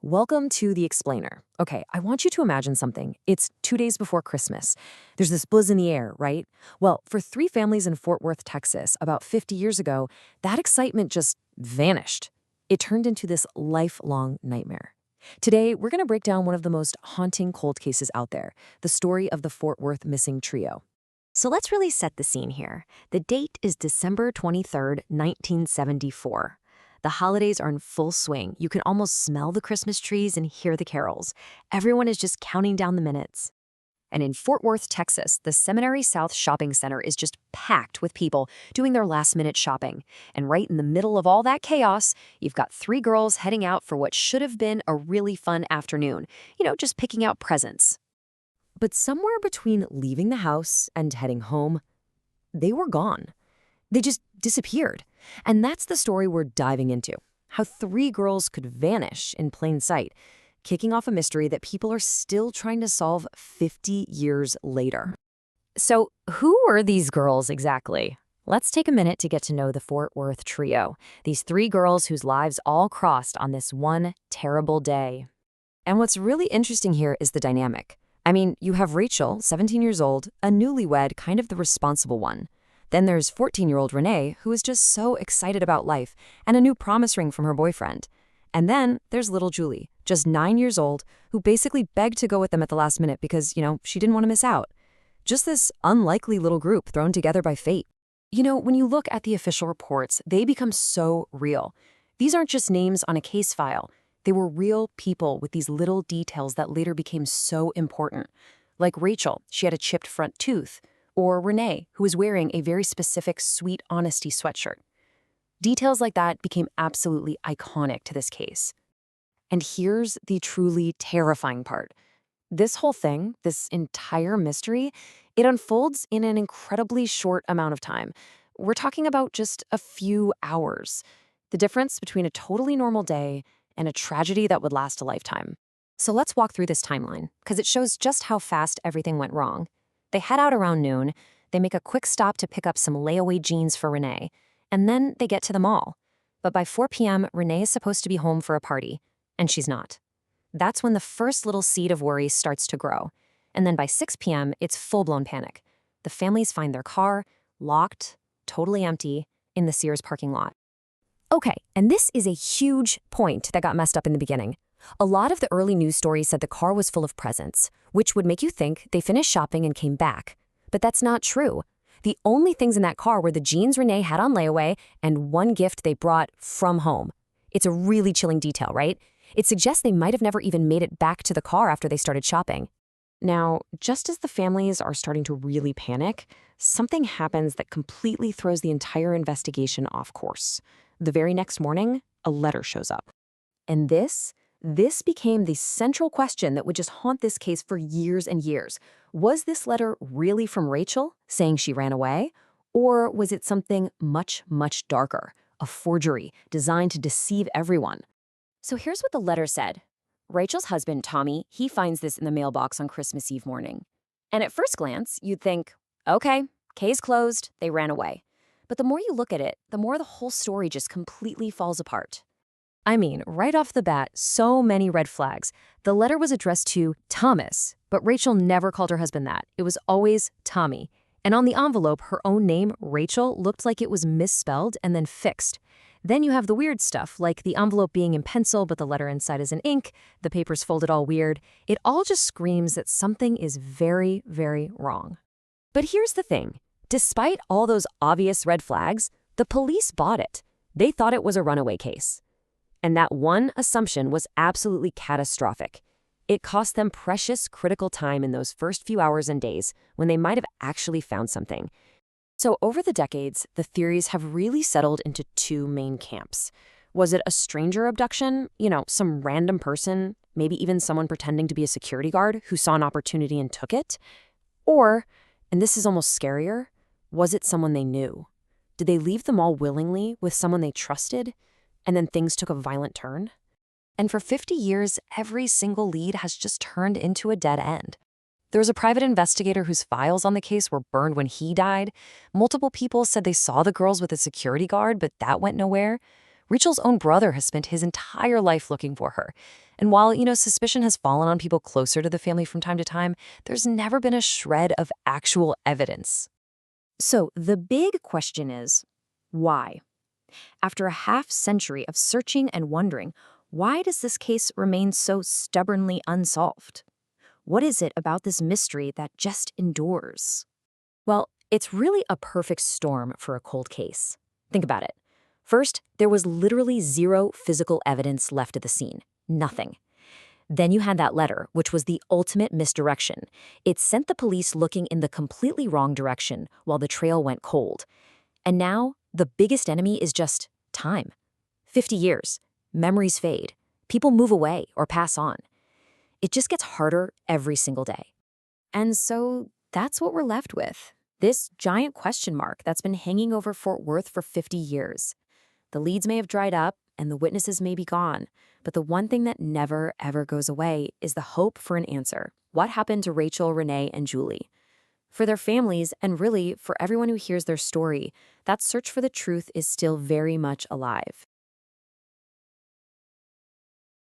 welcome to The Explainer. Okay, I want you to imagine something. It's 2 days before Christmas. There's this buzz in the air, right? Well, for three families in Fort Worth, Texas, about 50 years ago, that excitement just vanished. It turned into this lifelong nightmare. Today, we're going to break down one of the most haunting cold cases out there, the story of the Fort Worth missing trio. So let's really set the scene here. The date is December 23rd, 1974. The holidays are in full swing. You can almost smell the Christmas trees and hear the carols. Everyone is just counting down the minutes. And in Fort Worth, Texas, the Seminary South Shopping Center is just packed with people doing their last-minute shopping. And right in the middle of all that chaos, you've got three girls heading out for what should have been a really fun afternoon. Just picking out presents. But somewhere between leaving the house and heading home, they were gone. They just disappeared. And that's the story we're diving into. How three girls could vanish in plain sight, kicking off a mystery that people are still trying to solve 50 years later. So who were these girls exactly? Let's take a minute to get to know the Fort Worth trio, these three girls whose lives all crossed on this one terrible day. And what's really interesting here is the dynamic. I mean, you have Rachel, 17 years old, a newlywed, kind of the responsible one. Then there's 14-year-old Renee, who is just so excited about life and a new promise ring from her boyfriend. And then there's little Julie, just 9 years old, who basically begged to go with them at the last minute because, she didn't want to miss out. Just this unlikely little group thrown together by fate. When you look at the official reports, they become so real. These aren't just names on a case file. They were real people with these little details that later became so important. Like Rachel, she had a chipped front tooth. Or Renee, who was wearing a very specific Sweet Honesty sweatshirt. Details like that became absolutely iconic to this case. And here's the truly terrifying part. This whole thing, this entire mystery, it unfolds in an incredibly short amount of time. We're talking about just a few hours. The difference between a totally normal day and a tragedy that would last a lifetime. So let's walk through this timeline, because it shows just how fast everything went wrong. They head out around noon, they make a quick stop to pick up some layaway jeans for Renee, and then they get to the mall. But by 4 p.m., Renee is supposed to be home for a party, and she's not. That's when the first little seed of worry starts to grow. And then by 6 p.m., it's full-blown panic. The families find their car, locked, totally empty, in the Sears parking lot. Okay, and this is a huge point that got messed up in the beginning. A lot of the early news stories said the car was full of presents, which would make you think they finished shopping and came back. But that's not true. The only things in that car were the jeans Renee had on layaway and one gift they brought from home. It's a really chilling detail, right? It suggests they might have never even made it back to the car after they started shopping. Now, just as the families are starting to really panic, something happens that completely throws the entire investigation off course. The very next morning, a letter shows up. And this became the central question that would just haunt this case for years and years. Was this letter really from Rachel, saying she ran away? Or was it something much, much darker, a forgery designed to deceive everyone? So here's what the letter said. Rachel's husband, Tommy, he finds this in the mailbox on Christmas Eve morning. And at first glance, you'd think, okay, case closed, they ran away. But the more you look at it, the more the whole story just completely falls apart. I mean, right off the bat, so many red flags. The letter was addressed to Thomas, but Rachel never called her husband that. It was always Tommy. And on the envelope, her own name, Rachel, looked like it was misspelled and then fixed. Then you have the weird stuff, like the envelope being in pencil, but the letter inside is in ink, the paper's folded all weird. It all just screams that something is very, very wrong. But here's the thing. Despite all those obvious red flags, the police bought it. They thought it was a runaway case. And that one assumption was absolutely catastrophic. It cost them precious, critical time in those first few hours and days when they might have actually found something. So over the decades, the theories have really settled into two main camps. Was it a stranger abduction? Some random person, maybe even someone pretending to be a security guard who saw an opportunity and took it? Or, and this is almost scarier, was it someone they knew? Did they leave the mall willingly with someone they trusted? And then things took a violent turn? And for 50 years, every single lead has just turned into a dead end. There was a private investigator whose files on the case were burned when he died. Multiple people said they saw the girls with a security guard, but that went nowhere. Rachel's own brother has spent his entire life looking for her. And while, suspicion has fallen on people closer to the family from time to time, there's never been a shred of actual evidence. So the big question is, why? After a half-century of searching and wondering, why does this case remain so stubbornly unsolved? What is it about this mystery that just endures? Well, it's really a perfect storm for a cold case. Think about it. First, there was literally zero physical evidence left at the scene. Nothing. Then you had that letter, which was the ultimate misdirection. It sent the police looking in the completely wrong direction while the trail went cold. And now, the biggest enemy is just time. 50 years. Memories fade. People move away or pass on. It just gets harder every single day. And so that's what we're left with. This giant question mark that's been hanging over Fort Worth for 50 years. The leads may have dried up and the witnesses may be gone, but the one thing that never, ever goes away is the hope for an answer. What happened to Rachel, Renee, and Julie? For their families, and really for everyone who hears their story, that search for the truth is still very much alive.